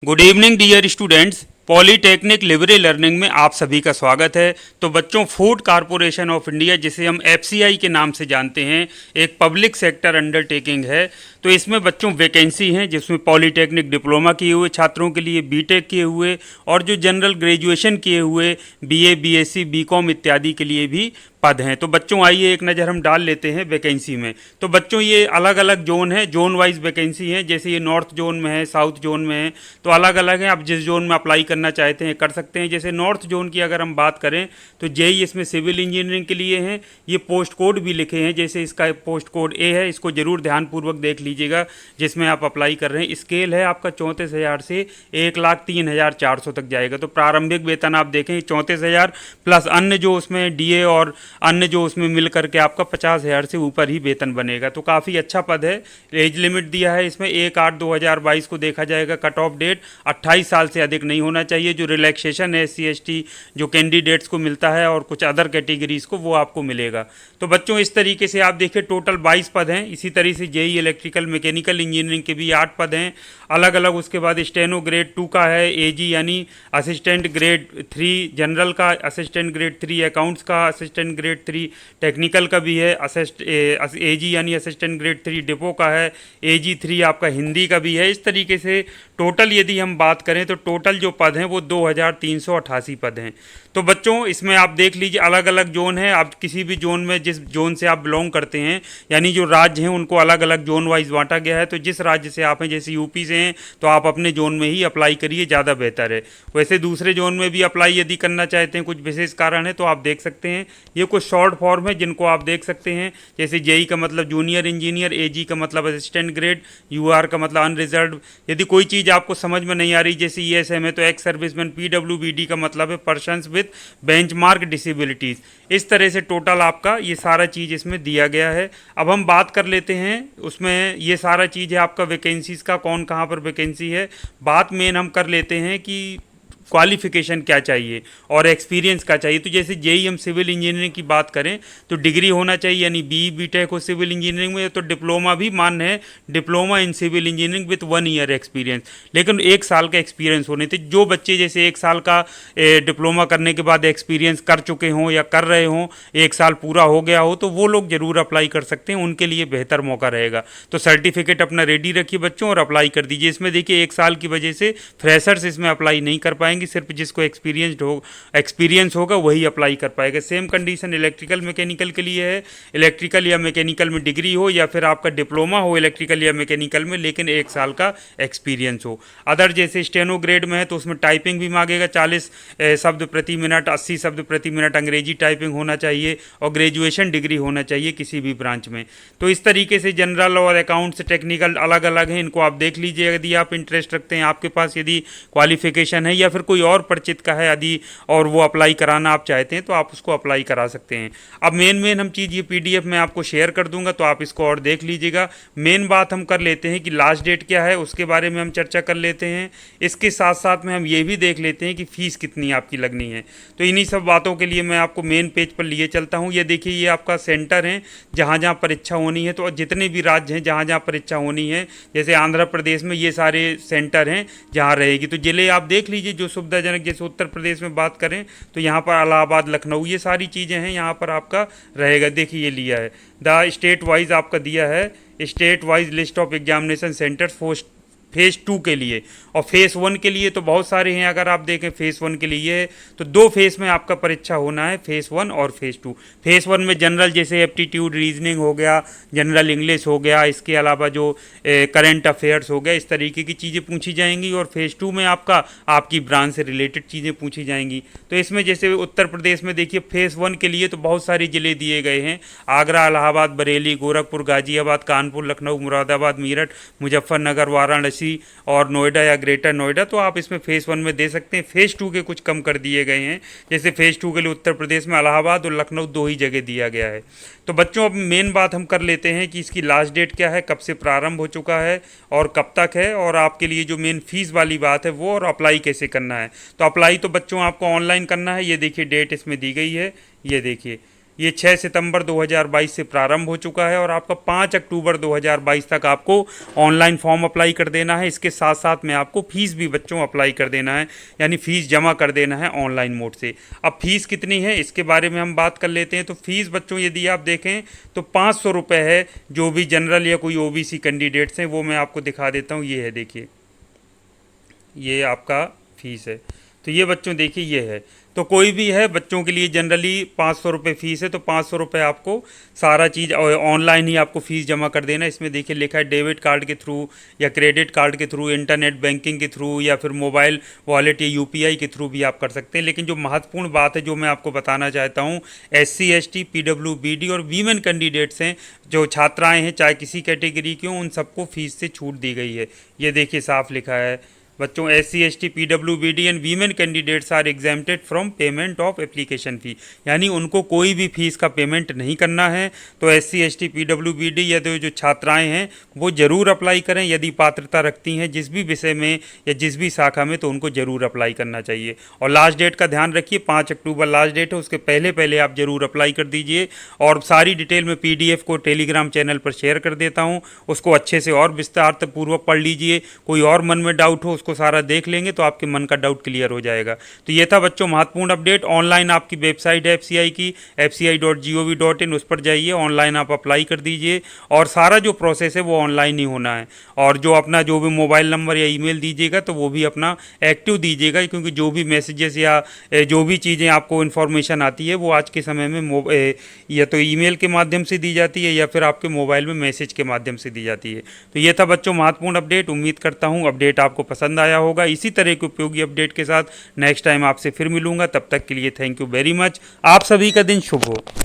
Good evening dear students. Polytechnic libre learning में आप सभी का स्वागत है। तो बच्चों, फूड कॉरपोरेशन ऑफ इंडिया, जिसे हम एफसीआई के नाम से जानते हैं, एक पब्लिक सेक्टर अंडरटेकिंग है। तो इसमें बच्चों वैकेंसी हैं जिसमें पॉलीटेक्निक डिप्लोमा किए हुए छात्रों के लिए, बीटेक किए हुए और जो जनरल ग्रेजुएशन किए हुए बीए, बीएससी, बीकॉम इत्यादि के लिए भी पद हैं। तो बच्चों आइए एक नज़र हम डाल लेते हैं वैकेंसी में। तो बच्चों ये अलग अलग जोन है, जोन वाइज वैकेंसी है। जैसे ये नॉर्थ जोन में है, साउथ जोन में है, तो अलग अलग है। आप जिस जोन में अप्लाई करना चाहते हैं कर सकते हैं। जैसे नॉर्थ जोन की अगर हम बात करें तो जेई इसमें सिविल इंजीनियरिंग के लिए हैं। ये पोस्ट कोड भी लिखे हैं, जैसे इसका पोस्ट कोड ए है, इसको जरूर ध्यानपूर्वक देख लीजिएगा जिसमें आप अप्लाई कर रहे हैं। स्केल है आपका 34,000 से 1,03,400 तक जाएगा। तो प्रारंभिक वेतन आप देखें 34,000 प्लस अन्य जो उसमें डीए और अन्य जो उसमें मिल करके आपका 50,000 से ऊपर ही वेतन बनेगा। तो काफ़ी अच्छा पद है। एज लिमिट दिया है इसमें 1/8/2022 को देखा जाएगा। कट ऑफ डेट 28 साल से अधिक नहीं होना चाहिए। जो रिलैक्सेशन है SC/ST जो कैंडिडेट्स को मिलता है और कुछ अदर कैटेगरीज को, वो आपको मिलेगा। तो बच्चों इस तरीके से आप देखिए टोटल 22 पद हैं। इसी तरह से जेई इलेक्ट्रिकल मैकेनिकल इंजीनियरिंग के भी 8 पद हैं अलग अलग। उसके बाद स्टेनो ग्रेड 2 का है, एजी यानी असिस्टेंट ग्रेड 3 जनरल का, असिस्टेंट ग्रेड 3 अकाउंट्स का, असिस्टेंट ग्रेड 3 टेक्निकल का भी है, एजी यानी असिस्टेंट ग्रेड 3 डिपो का है, एजी 3 आपका हिंदी का भी है। इस तरीके से टोटल यदि हम बात करें तो टोटल जो पद हैं वो 2,388 पद हैं। तो बच्चों इसमें आप देख लीजिए अलग अलग जोन है। आप किसी भी जोन में, जिस जोन से आप बिलोंग करते हैं, यानी जो राज्य हैं उनको अलग अलग जोन वाइज बांटा गया है। तो जिस राज्य से आप हैं, जैसे यूपी से हैं, तो आप अपने जोन में ही अप्लाई करिए, ज़्यादा बेहतर है। वैसे दूसरे जोन में भी अप्लाई यदि करना चाहते हैं, कुछ विशेष कारण है, तो आप देख सकते हैं। ये कुछ शॉर्ट फॉर्म है जिनको आप देख सकते हैं। जैसे जेई का मतलब जूनियर इंजीनियर, एजी का मतलब असिस्टेंट ग्रेड, यूआर का मतलब अनरिजर्व। यदि कोई चीज़ आपको समझ में नहीं आ रही, जैसे ईएसएम है तो एक्स सर्विसमैन, पीडब्ल्यूबीडी का मतलब है पर्सन्स विद बेंचमार्क डिसेबिलिटीज़। इस तरह से टोटल आपका ये सारा चीज़ इसमें दिया गया है। अब हम बात कर लेते हैं उसमें, ये सारा चीज़ है आपका वैकेंसीज़ का, कौन कहाँ पर वैकेंसी है। बात मेन हम कर लेते हैं कि क्वालिफिकेशन क्या चाहिए और एक्सपीरियंस क्या चाहिए। तो जैसे जेई हम सिविल इंजीनियरिंग की बात करें तो डिग्री होना चाहिए, यानी बीटेक हो सिविल इंजीनियरिंग में, तो डिप्लोमा भी मान्य है, diploma in civil engineering with 1 year experience. लेकिन 1 साल का एक्सपीरियंस होने थे। जो बच्चे जैसे 1 साल का डिप्लोमा करने के बाद एक्सपीरियंस कर चुके हों या कर रहे हों, 1 साल पूरा हो गया हो, तो वो लोग जरूर अप्लाई कर सकते हैं, उनके लिए बेहतर मौका रहेगा। तो सर्टिफिकेट अपना रेडी रखिए बच्चों और अप्लाई कर दीजिए। इसमें देखिए 1 साल की वजह से फ्रेशर्स इसमें अप्लाई नहीं कर पाएंगे, सिर्फ जिसको एक्सपीरियंस होगा वही अप्लाई कर पाएगा। सेम कंडीशन इलेक्ट्रिकल मैकेनिकल के लिए है। इलेक्ट्रिकल या मैकेनिकल में डिग्री हो या फिर आपका डिप्लोमा हो इलेक्ट्रिकल या मैकेनिकल में, लेकिन 1 साल का एक्सपीरियंस हो। अदर जैसे स्टेनो ग्रेड में है तो उसमें टाइपिंग भी मांगेगा, 40 शब्द प्रति मिनट, 80 शब्द प्रति मिनट अंग्रेजी टाइपिंग होना चाहिए और ग्रेजुएशन डिग्री होना चाहिए किसी भी ब्रांच में। तो इस तरीके से जनरल और अकाउंट्स टेक्निकल अलग अलग हैं, इनको आप देख लीजिए यदि आप इंटरेस्ट रखते हैं, आपके पास यदि क्वालिफिकेशन है या फिर कोई और परिचित का है यदि और वो अप्लाई कराना आप चाहते हैं तो आप उसको अप्लाई करा सकते हैं। अब मेन हम चीज़ ये पीडीएफ में आपको शेयर कर दूंगा तो आप इसको और देख लीजिएगा। मेन बात हम कर लेते हैं कि लास्ट डेट क्या है, उसके बारे में हम चर्चा कर लेते हैं। इसके साथ साथ में हम ये भी देख लेते हैं कि फ़ीस कितनी आपकी लगनी है। तो इन्हीं सब बातों के लिए मैं आपको मेन पेज पर लिए चलता हूँ। ये देखिए ये आपका सेंटर है जहाँ जहाँ परीक्षा होनी है। तो जितने भी राज्य हैं जहाँ जहाँ परीक्षा होनी है, जैसे आंध्र प्रदेश में ये सारे सेंटर हैं जहाँ रहेगी। तो जिले आप देख लीजिए जो सुविधाजनक, जैसे उत्तर प्रदेश में बात करें तो यहाँ पर इलाहाबाद, लखनऊ, ये सारी चीज़ें हैं यहाँ पर आपका रहेगा। देखिए ये लिया है द स्टेट वाइज आपका दिया है, state wise list of examination centres phase 2 के लिए। और फेज़ 1 के लिए तो बहुत सारे हैं। अगर आप देखें फेज़ 1 के लिए है तो 2 फेज़ में आपका परीक्षा होना है, फेज़ 1 और फेज़ 2। फेज़ 1 में जनरल जैसे एप्टीट्यूड, रीजनिंग हो गया, जनरल इंग्लिश हो गया, इसके अलावा जो करंट अफेयर्स हो गया, इस तरीके की चीज़ें पूछी जाएंगी। और फेज़ 2 में आपकी ब्रांच से रिलेटेड चीज़ें पूछी जाएंगी। तो इसमें जैसे उत्तर प्रदेश में देखिए फेज़ 1 के लिए तो बहुत सारे ज़िले दिए गए हैं, आगरा, इलाहाबाद, बरेली, गोरखपुर, गाजियाबाद, कानपुर, लखनऊ, मुरादाबाद, मेरठ, मुजफ्फरनगर, वाराणसी और नोएडा या ग्रेटर नोएडा। तो आप इसमें फेज़ 1 में दे सकते हैं। फेज़ 2 के कुछ कम कर दिए गए हैं, जैसे फेज़ 2 के लिए उत्तर प्रदेश में इलाहाबाद और लखनऊ 2 ही जगह दिया गया है। तो बच्चों अब मेन बात हम कर लेते हैं कि इसकी लास्ट डेट क्या है, कब से प्रारंभ हो चुका है और कब तक है, और आपके लिए जो मेन फीस वाली बात है वो, और अप्लाई कैसे करना है। तो अप्लाई तो बच्चों आपको ऑनलाइन करना है। ये देखिए डेट इसमें दी गई है, ये देखिए ये 6 सितंबर 2022 से प्रारंभ हो चुका है और आपका 5 अक्टूबर 2022 तक आपको ऑनलाइन फॉर्म अप्लाई कर देना है। इसके साथ साथ में आपको फीस भी बच्चों अप्लाई कर देना है, यानी फीस जमा कर देना है ऑनलाइन मोड से। अब फीस कितनी है इसके बारे में हम बात कर लेते हैं। तो फीस बच्चों यदि आप देखें तो 500 रुपये है। जो भी जनरल या कोई ओबीसी कैंडिडेट्स हैं वो मैं आपको दिखा देता हूँ। ये है, देखिए, ये आपका फीस है। तो ये बच्चों देखिए ये है। तो कोई भी है बच्चों के लिए जनरली 500 रुपये फ़ीस है। तो 500 रुपये आपको सारा चीज़ ऑनलाइन ही आपको फ़ीस जमा कर देना। इसमें देखिए लिखा है डेबिट कार्ड के थ्रू या क्रेडिट कार्ड के थ्रू, इंटरनेट बैंकिंग के थ्रू या फिर मोबाइल वॉलेट या यूपीआई के थ्रू भी आप कर सकते हैं। लेकिन जो महत्वपूर्ण बात है जो मैं आपको बताना चाहता हूँ, SC ST PWBD और वीमेन कैंडिडेट्स हैं, जो छात्राएँ हैं चाहे किसी कैटेगरी की हों, उन सबको फ़ीस से छूट दी गई है। ये देखिए साफ लिखा है बच्चों, SC ST PWBD and women candidates are exempted from payment of application fee, यानी उनको कोई भी फीस का पेमेंट नहीं करना है। तो SC ST PWBD या जो छात्राएं हैं वो ज़रूर अप्लाई करें यदि पात्रता रखती हैं जिस भी विषय में या जिस भी शाखा में, तो उनको ज़रूर अप्लाई करना चाहिए। और लास्ट डेट का ध्यान रखिए, 5 अक्टूबर लास्ट डेट है, उसके पहले पहले आप ज़रूर अप्लाई कर दीजिए। और सारी डिटेल में PDF को टेलीग्राम चैनल पर शेयर कर देता हूँ, उसको अच्छे से और विस्तार पूर्वक पढ़ लीजिए। कोई और मन में डाउट हो उसको सारा देख लेंगे तो आपके मन का डाउट क्लियर हो जाएगा। तो ये था बच्चों महत्वपूर्ण अपडेट। ऑनलाइन आपकी वेबसाइट है FCI की, fci.gov.in, उस पर जाइए, ऑनलाइन आप अप्लाई कर दीजिए और सारा जो प्रोसेस है वो ऑनलाइन ही होना है। और जो अपना जो भी मोबाइल नंबर या ईमेल दीजिएगा तो वो भी अपना एक्टिव दीजिएगा, क्योंकि जो भी मैसेजेस या जो भी चीज़ें आपको इन्फॉर्मेशन आती है वो आज के समय में या तो ईमेल के माध्यम से दी जाती है या फिर आपके मोबाइल में मैसेज के माध्यम से दी जाती है। तो ये था बच्चों महत्वपूर्ण अपडेट। उम्मीद करता हूँ अपडेट आपको पसंद आया होगा। इसी तरह के उपयोगी अपडेट के साथ नेक्स्ट टाइम आपसे फिर मिलूंगा। तब तक के लिए थैंक यू वेरी मच। आप सभी का दिन शुभ हो।